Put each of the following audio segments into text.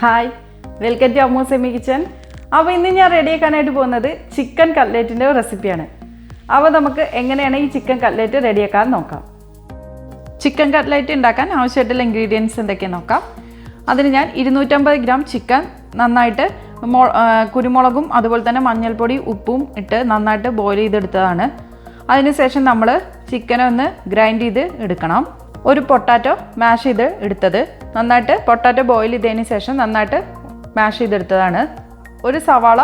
Hi, welcome to Ammu's Emmy kitchen. അപ്പോൾ ഇന്ന് ഞാൻ റെഡിയാക്കാനായിട്ട് പോകുന്നത് ചിക്കൻ കട്ട്ലേറ്റിൻ്റെ റെസിപ്പിയാണ്. അപ്പോൾ നമുക്ക് എങ്ങനെയാണ് ഈ ചിക്കൻ കട്ട്ലേറ്റ് റെഡിയാക്കാൻ നോക്കാം. ചിക്കൻ കട്ട്ലേറ്റ് ഉണ്ടാക്കാൻ ആവശ്യമായിട്ടുള്ള ഇൻഗ്രീഡിയൻസ് എന്തൊക്കെയാണെന്ന് നോക്കാം. അതിന് ഞാൻ 250 ഗ്രാം ചിക്കൻ നന്നായിട്ട് കുരുമുളകും അതുപോലെ തന്നെ മഞ്ഞൾപ്പൊടി ഉപ്പും ഇട്ട് നന്നായിട്ട് ബോയിൽ ചെയ്തെടുത്തതാണ്. അതിനുശേഷം നമ്മൾ ചിക്കനെ ഒന്ന് ഗ്രൈൻഡ് ചെയ്ത് എടുക്കണം. ഒരു പൊട്ടാറ്റോ മാഷ് ചെയ്ത് എടുത്തത്, നന്നായിട്ട് പൊട്ടാറ്റോ ബോയിൽ ചെയ്തതിന് ശേഷം നന്നായിട്ട് മാഷ് ചെയ്തെടുത്തതാണ്. ഒരു സവാള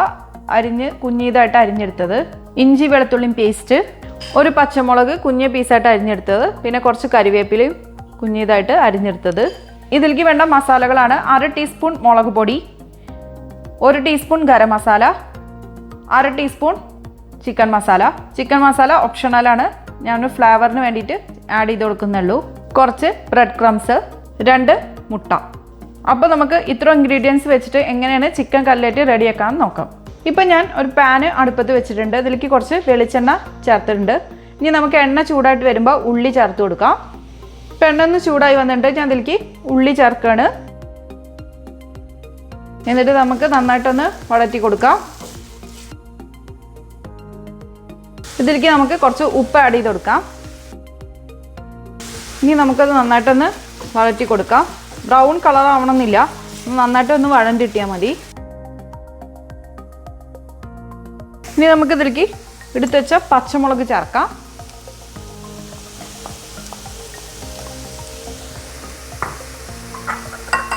കുഞ്ഞിതായിട്ട് അരിഞ്ഞെടുത്തത്, ഇഞ്ചി വെളുത്തുള്ളിയും പേസ്റ്റ്, ഒരു പച്ചമുളക് കുഞ്ഞ് പീസായിട്ട് അരിഞ്ഞെടുത്തത്, പിന്നെ കുറച്ച് കരിവേപ്പിലയും കുഞ്ഞിതായിട്ട് അരിഞ്ഞെടുത്തത്. ഇതിലേക്ക് വേണ്ട മസാലകളാണ് 1/2 ടീസ്പൂൺ മുളക് പൊടി, 1 teaspoon garam masala, 1/2 teaspoon chicken masala. Chicken masala ഓപ്ഷണലാണ്, ഞാൻ ഫ്ലേവറിന് വേണ്ടിയിട്ട് ആഡ് ചെയ്ത് കൊടുക്കുന്നുള്ളൂ. കുറച്ച് ബ്രെഡ് ക്രംസ്, 2 മുട്ട. അപ്പോൾ നമുക്ക് ഇത്ര ഇൻഗ്രീഡിയൻസ് വെച്ചിട്ട് എങ്ങനെയാണ് ചിക്കൻ കട്ട്ലേറ്റ് റെഡിയാക്കാൻ നോക്കാം. ഇപ്പം ഞാൻ ഒരു പാന് അടുപ്പത്ത് വെച്ചിട്ടുണ്ട്. ഇതിലേക്ക് കുറച്ച് വെളിച്ചെണ്ണ ചേർത്തിട്ടുണ്ട്. ഇനി നമുക്ക് എണ്ണ ചൂടായിട്ട് വരുമ്പോൾ ഉള്ളി ചേർത്ത് കൊടുക്കാം. ഇപ്പം എണ്ണ ഒന്ന് ചൂടായി വന്നിട്ട് ഞാൻ ഇതിലേക്ക് ഉള്ളി ചേർക്കുകയാണ്. എന്നിട്ട് നമുക്ക് നന്നായിട്ടൊന്ന് വഴറ്റി കൊടുക്കാം. ഇതിലേക്ക് നമുക്ക് കുറച്ച് ഉപ്പ് ആഡ് ചെയ്ത് കൊടുക്കാം. ഇനി നമുക്കത് നന്നായിട്ടൊന്ന് വഴറ്റി കൊടുക്കാം. ബ്രൗൺ കളർ ആവണമെന്നില്ല, നന്നായിട്ടൊന്ന് വഴണ്ടിട്ടിയാൽ മതി. ഇനി നമുക്കിതിലേക്ക് എടുത്ത് വെച്ച പച്ചമുളക് ചേർക്കാം.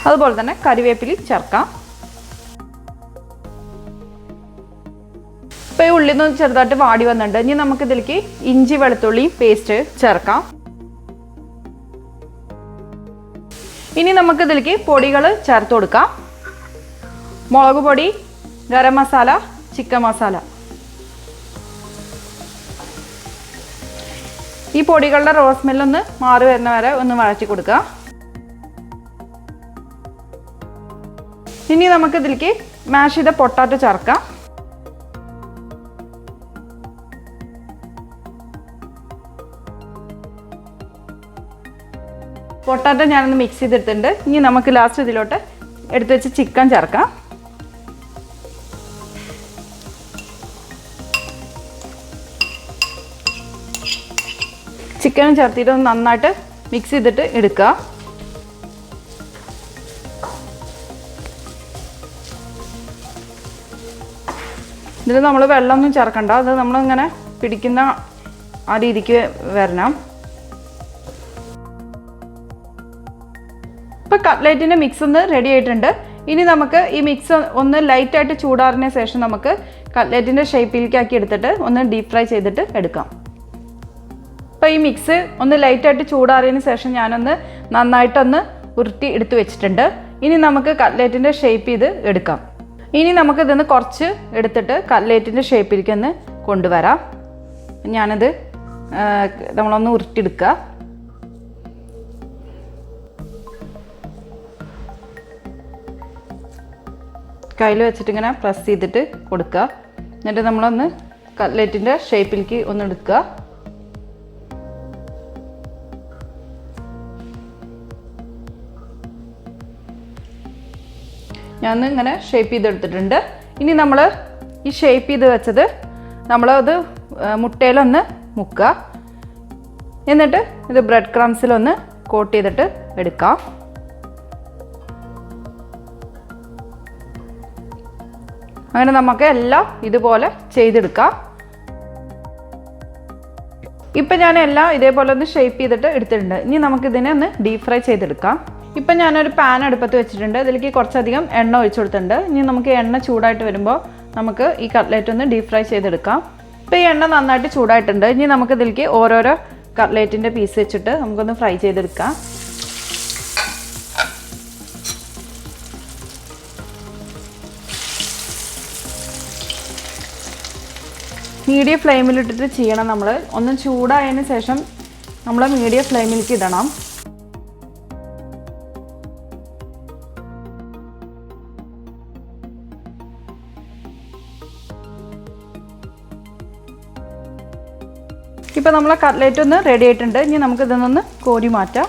അതുപോലെ തന്നെ കരിവേപ്പില ചേർക്കാം. ഇപ്പോൾ ഈ ഉള്ളിൽ നിന്ന് ചെറുതായിട്ട് വാടി വന്നിട്ടുണ്ട്. ഇനി നമുക്കിതിലേക്ക് ഇഞ്ചി വെളുത്തുള്ളി പേസ്റ്റ് ചേർക്കാം. ഇനി നമുക്കിതിലേക്ക് പൊടികൾ ചേർത്ത് കൊടുക്കാം. മുളക് പൊടി, ഗരം മസാല, ചിക്കൻ മസാല. ഈ പൊടികളുടെ റോസ് സ്മെല്ലൊന്ന് മാറി വരുന്ന വരെ ഒന്ന് വഴറ്റി കൊടുക്കുക. ഇനി നമുക്കിതിലേക്ക് മാഷ് ചെയ്ത പൊട്ടാറ്റോ ചേർക്കാം. പൊട്ടാറ്റോ ഞാനൊന്ന് മിക്സ് ചെയ്തെടുത്തിട്ടുണ്ട്. ഇനി നമുക്ക് ലാസ്റ്റ് ഇതിലോട്ട് എടുത്ത് വെച്ച് ചിക്കൻ ചേർക്കാം. ചിക്കനും ചേർത്തിട്ട് ഒന്ന് നന്നായിട്ട് മിക്സ് ചെയ്തിട്ട് എടുക്കുക. ഇതിൽ നമ്മൾ വെള്ളമൊന്നും ചേർക്കണ്ട, അത് നമ്മളിങ്ങനെ പിടിക്കുന്ന ആ രീതിക്ക് വരണം. ഇപ്പോൾ കട്ട്ലേറ്റിൻ്റെ മിക്സ് ഒന്ന് റെഡി ആയിട്ടുണ്ട്. ഇനി നമുക്ക് ഈ മിക്സ് ഒന്ന് ലൈറ്റായിട്ട് ചൂടാറിന് ശേഷം നമുക്ക് കട്ട്ലേറ്റിൻ്റെ ഷേപ്പിലേക്കാക്കി എടുത്തിട്ട് ഒന്ന് ഡീപ് ഫ്രൈ ചെയ്തിട്ട് എടുക്കാം. അപ്പോൾ ഈ മിക്സ് ഒന്ന് ലൈറ്റായിട്ട് ചൂടാറിയതിന് ശേഷം ഞാനൊന്ന് നന്നായിട്ടൊന്ന് ഉരുട്ടി എടുത്ത് വെച്ചിട്ടുണ്ട്. ഇനി നമുക്ക് കട്ട്ലേറ്റിൻ്റെ ഷേപ്പ് ചെയ്ത് എടുക്കാം. ഇനി നമുക്കിതൊന്ന് കുറച്ച് എടുത്തിട്ട് കട്ട്ലേറ്റിൻ്റെ ഷേപ്പിലേക്ക് ഒന്ന് കൊണ്ടുവരാം. ഞാനത് നമ്മളൊന്ന് ഉരുട്ടിയെടുക്കുക. കയ്യിൽ വെച്ചിട്ട് ഇങ്ങനെ പ്രസ് ചെയ്തിട്ട് കൊടുക്കുക. എന്നിട്ട് നമ്മളൊന്ന് കട്ട്ലേറ്റിൻ്റെ ഷേപ്പിലേക്ക് ഒന്ന് എടുക്കുക. ഞാൻ ഇങ്ങനെ ഷേപ്പ് ചെയ്തെടുത്തിട്ടുണ്ട്. ഇനി നമ്മൾ ഈ ഷേപ്പ് ചെയ്ത് വെച്ചത് നമ്മളത് മുട്ടയിലൊന്ന് മുക്കുക. എന്നിട്ട് ഇത് ബ്രെഡ് ക്രംസിലൊന്ന് കോട്ട് ചെയ്തിട്ട് എടുക്കാം. അങ്ങനെ നമുക്ക് എല്ലാം ഇതുപോലെ ചെയ്തെടുക്കാം. ഇപ്പം ഞാൻ എല്ലാം ഇതേപോലെ ഒന്ന് ഷേപ്പ് ചെയ്തിട്ട് എടുത്തിട്ടുണ്ട്. ഇനി നമുക്കിതിനെ ഒന്ന് ഡീപ് ഫ്രൈ ചെയ്തെടുക്കാം. ഇപ്പം ഞാനൊരു പാൻ അടുപ്പത്ത് വെച്ചിട്ടുണ്ട്. അതിലേക്ക് കുറച്ചധികം എണ്ണ ഒഴിച്ചു കൊടുത്തിട്ടുണ്ട്. ഇനി നമുക്ക് എണ്ണ ചൂടായിട്ട് വരുമ്പോൾ നമുക്ക് ഈ കട്ട്ലേറ്റ് ഒന്ന് ഡീപ് ഫ്രൈ ചെയ്തെടുക്കാം. ഇപ്പോൾ ഈ എണ്ണ നന്നായിട്ട് ചൂടായിട്ടുണ്ട്. ഇനി നമുക്കിതിലേക്ക് ഓരോരോ കട്ട്ലേറ്റിൻ്റെ പീസ് വെച്ചിട്ട് നമുക്കൊന്ന് ഫ്രൈ ചെയ്തെടുക്കാം. മീഡിയം ഫ്ലെയിമിലിട്ടിട്ട് ചെയ്യണം. നമ്മൾ ഒന്ന് ചൂടായതിന് ശേഷം നമ്മൾ മീഡിയം ഫ്ലെയിമിലേക്ക് ഇടണം. ഇപ്പോൾ നമ്മളെ കട്ട്ലേറ്റ് ഒന്ന് റെഡി ആയിട്ടുണ്ട്. ഇനി നമുക്ക് ഇതൊന്ന് കോരി മാറ്റാം.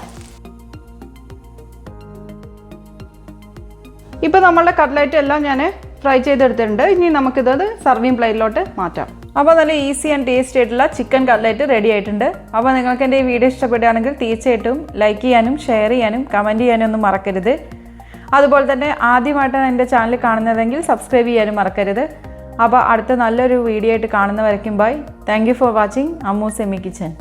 ഇപ്പോൾ നമ്മളുടെ കട്ട്ലറ്റ് എല്ലാം ഞാൻ ഫ്രൈ ചെയ്തെടുത്തിട്ടുണ്ട്. ഇനി നമുക്കിത് സർവിങ് പ്ലേറ്റിലോട്ട് മാറ്റാം. അപ്പോൾ നല്ല ഈസി ആൻഡ് ടേസ്റ്റി ആയിട്ടുള്ള ചിക്കൻ കട്ട്ലറ്റ് റെഡി ആയിട്ടുണ്ട്. അപ്പോൾ നിങ്ങൾക്ക് എൻ്റെ ഈ വീഡിയോ ഇഷ്ടപ്പെടുകയാണെങ്കിൽ തീർച്ചയായിട്ടും ലൈക്ക് ചെയ്യാനും ഷെയർ ചെയ്യാനും കമൻറ്റ് ചെയ്യാനും ഒന്നും മറക്കരുത്. അതുപോലെ തന്നെ ആദ്യമായിട്ടാണ് എൻ്റെ ചാനൽ കാണുന്നതെങ്കിൽ സബ്സ്ക്രൈബ് ചെയ്യാനും മറക്കരുത്. അപ്പോൾ അടുത്ത നല്ലൊരു വീഡിയോ ആയിട്ട് കാണുന്നവരേക്കും bye. Thank you for watching Ammu's Emmy kitchen.